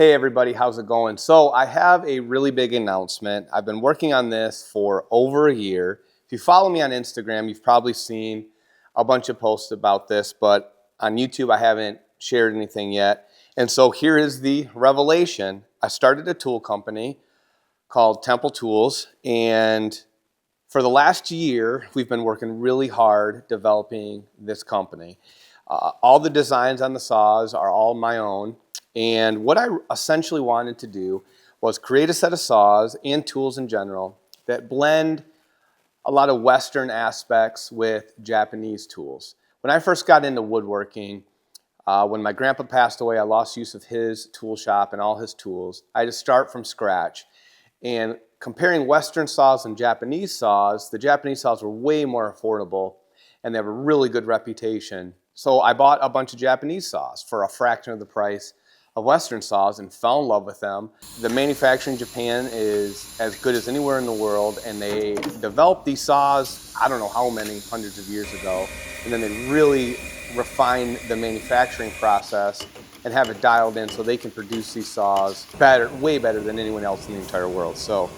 Hey everybody, how's it going? So I have a really big announcement. I've been working on this for over a year. If you follow me on Instagram, you've probably seen a bunch of posts about this, but on YouTube I haven't shared anything yet. And so here is the revelation. I started a tool company called Temple Tools, and for the last year, we've been working really hard developing this company. All the designs on the saws are all my own. And what I essentially wanted to do was create a set of saws and tools in general that blend a lot of Western aspects with Japanese tools. When I first got into woodworking, when my grandpa passed away, I lost use of his tool shop and all his tools. I had to start from scratch. And comparing Western saws and Japanese saws, the Japanese saws were way more affordable and they have a really good reputation. So I bought a bunch of Japanese saws for a fraction of the price of Western saws and fell in love with them. The manufacturing in Japan is as good as anywhere in the world, and they developed these saws, I don't know how many hundreds of years ago, and then they really refined the manufacturing process and have it dialed in so they can produce these saws better, way better than anyone else in the entire world. So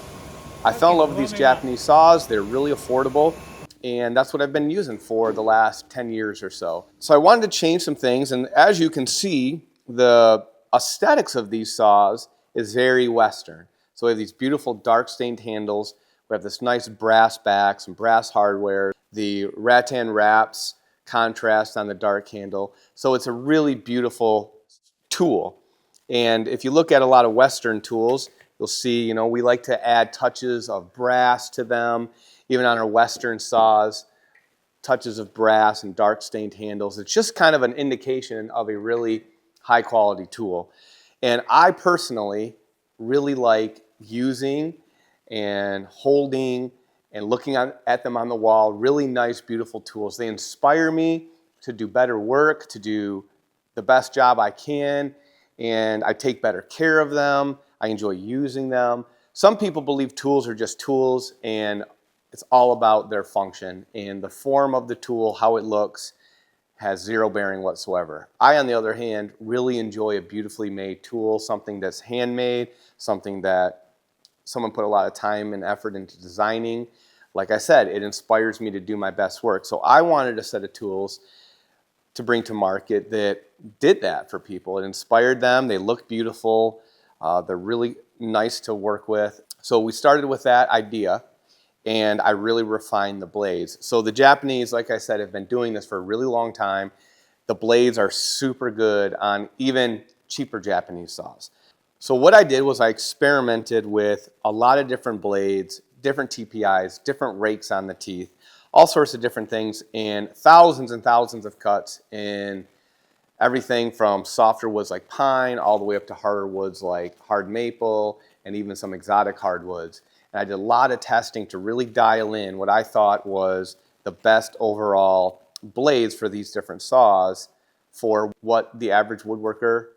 I fell in love with these Japanese saws. They're really affordable, and that's what I've been using for the last 10 years or so. So I wanted to change some things, and as you can see, the aesthetics of these saws is very Western. So we have these beautiful dark stained handles. We have this nice brass back, some brass hardware. The rattan wraps contrast on the dark handle. So it's a really beautiful tool. And if you look at a lot of Western tools, you'll see, we like to add touches of brass to them. Even on our Western saws, touches of brass and dark stained handles. It's just kind of an indication of a really high quality tool. And I personally really like using and holding and looking at them on the wall. Really nice, beautiful tools. They inspire me to do better work, to do the best job I can, and I take better care of them. I enjoy using them. Some people believe tools are just tools and it's all about their function and the form of the tool, how it looks, has zero bearing whatsoever. I, on the other hand, really enjoy a beautifully made tool, something that's handmade, something that someone put a lot of time and effort into designing. Like I said, it inspires me to do my best work. So I wanted a set of tools to bring to market that did that for people. It inspired them, they look beautiful, they're really nice to work with. So we started with that idea, and I really refined the blades. So the Japanese, like I said, have been doing this for a really long time. The blades are super good on even cheaper Japanese saws. So what I did was I experimented with a lot of different blades, different TPIs, different rakes on the teeth, all sorts of different things, and thousands of cuts in everything from softer woods like pine all the way up to harder woods like hard maple and even some exotic hardwoods. And I did a lot of testing to really dial in what I thought was the best overall blades for these different saws for what the average woodworker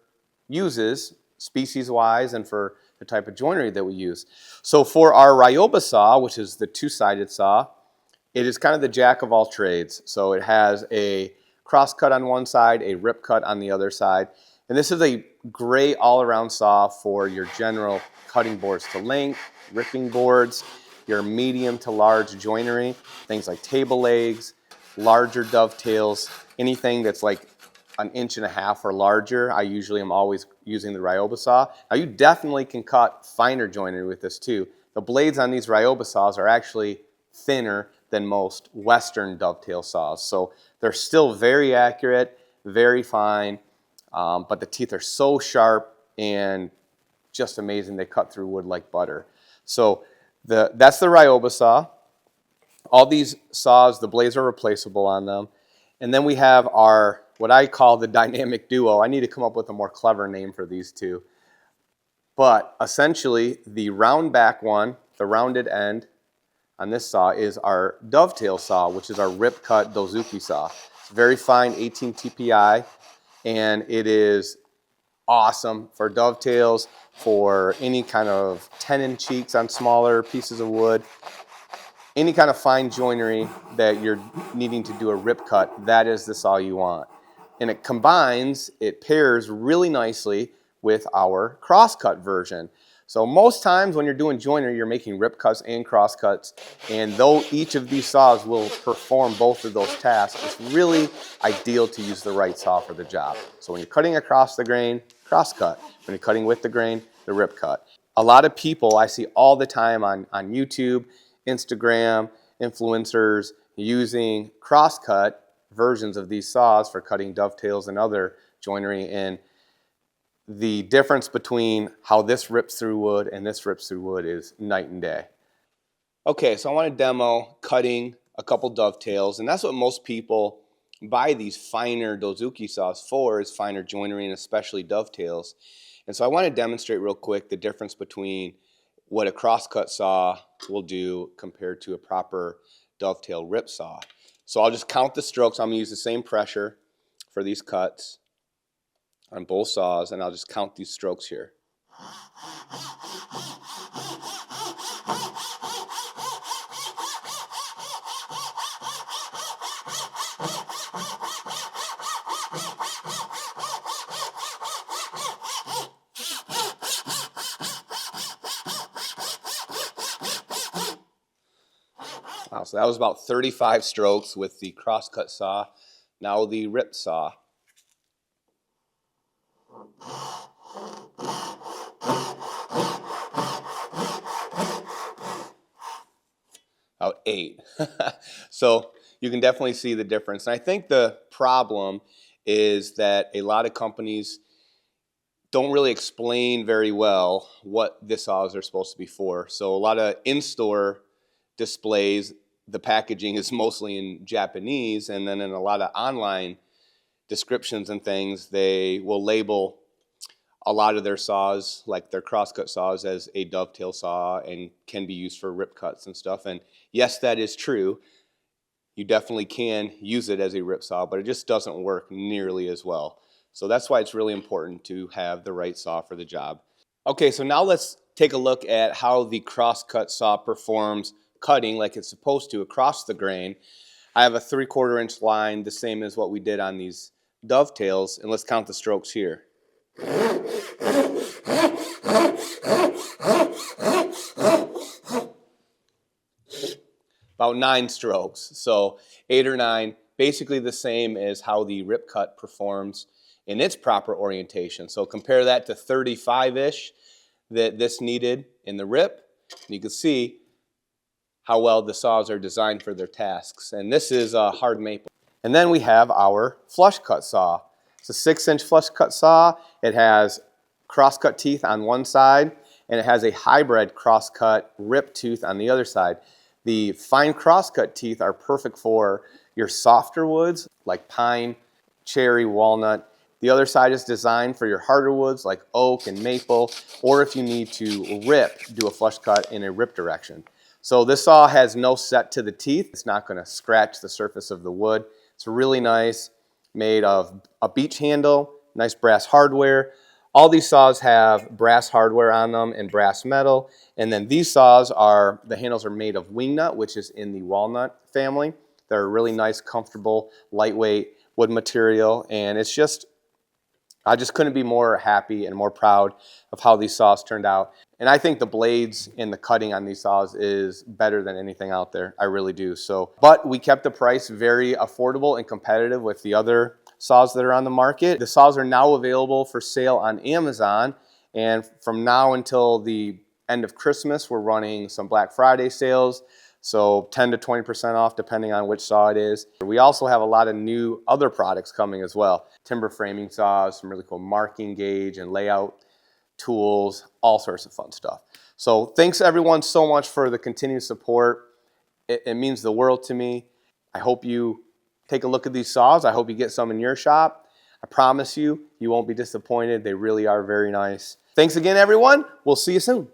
uses species-wise and for the type of joinery that we use. So for our Ryoba saw, which is the two-sided saw, it is kind of the jack of all trades. So it has a cross cut on one side, a rip cut on the other side. And this is a great all-around saw for your general cutting boards to length, ripping boards, your medium to large joinery, things like table legs, larger dovetails, anything that's like an inch and a half or larger. I usually am always using the Ryoba saw. Now you definitely can cut finer joinery with this too. The blades on these Ryoba saws are actually thinner than most Western dovetail saws. So they're still very accurate, very fine, but the teeth are so sharp and just amazing. They cut through wood like butter. So that's the Ryoba saw. All these saws, the blades are replaceable on them. And then we have our, what I call the dynamic duo. I need to come up with a more clever name for these two. But essentially, the round back one, the rounded end on this saw is our dovetail saw, which is our rip cut dozuki saw. It's very fine 18 TPI, and it is awesome for dovetails, for any kind of tenon cheeks on smaller pieces of wood, any kind of fine joinery that you're needing to do a rip cut, that is the saw you want. And it pairs really nicely with our crosscut version. So most times when you're doing joinery, you're making rip cuts and cross cuts, and though each of these saws will perform both of those tasks, it's really ideal to use the right saw for the job. So when you're cutting across the grain, cross cut. When you're cutting with the grain, the rip cut. A lot of people I see all the time on YouTube, Instagram, influencers using crosscut versions of these saws for cutting dovetails and other joinery, and the difference between how this rips through wood and this rips through wood is night and day. Okay, so I want to demo cutting a couple dovetails, and that's what most people buy these finer dozuki saws for, is finer joinery and especially dovetails. And so I want to demonstrate real quick the difference between what a crosscut saw will do compared to a proper dovetail rip saw. So I'll just count the strokes. I'm going to use the same pressure for these cuts on both saws, and I'll just count these strokes here. Wow, so that was about 35 strokes with the crosscut saw. Now the rip saw. About 8. So you can definitely see the difference. And I think the problem is that a lot of companies don't really explain very well what the saws are supposed to be for. So a lot of in-store displays, the packaging is mostly in Japanese, and then in a lot of online descriptions and things, they will label a lot of their saws, like their crosscut saws, as a dovetail saw and can be used for rip cuts and stuff. And yes, that is true. You definitely can use it as a rip saw, but it just doesn't work nearly as well. So that's why it's really important to have the right saw for the job. Okay, so now let's take a look at how the crosscut saw performs cutting like it's supposed to across the grain. I have a 3/4 inch line, the same as what we did on these dovetails, and let's count the strokes here. About 9 strokes, so 8 or 9, basically the same as how the rip cut performs in its proper orientation. So compare that to 35-ish that this needed in the rip, and you can see how well the saws are designed for their tasks. And this is a hard maple. And then we have our flush cut saw. It's a 6-inch flush cut saw. It has crosscut teeth on one side, and it has a hybrid crosscut rip tooth on the other side. The fine crosscut teeth are perfect for your softer woods like pine, cherry, walnut. The other side is designed for your harder woods like oak and maple, or if you need to rip, do a flush cut in a rip direction. So this saw has no set to the teeth. It's not going to scratch the surface of the wood. It's really nice, made of a beech handle, nice brass hardware. All these saws have brass hardware on them and brass metal. And then these saws the handles are made of wingnut, which is in the walnut family. They're a really nice, comfortable, lightweight wood material. And I just couldn't be more happy and more proud of how these saws turned out. And I think the blades and the cutting on these saws is better than anything out there. I really do. But we kept the price very affordable and competitive with the other saws that are on the market. The saws are now available for sale on Amazon. And from now until the end of Christmas, we're running some Black Friday sales. So 10 to 20% off depending on which saw it is. We also have a lot of new other products coming as well. Timber framing saws, some really cool marking gauge and layout tools, all sorts of fun stuff. So thanks everyone so much for the continued support. It means the world to me. I hope you take a look at these saws. I hope you get some in your shop. I promise you, you won't be disappointed. They really are very nice. Thanks again, everyone. We'll see you soon.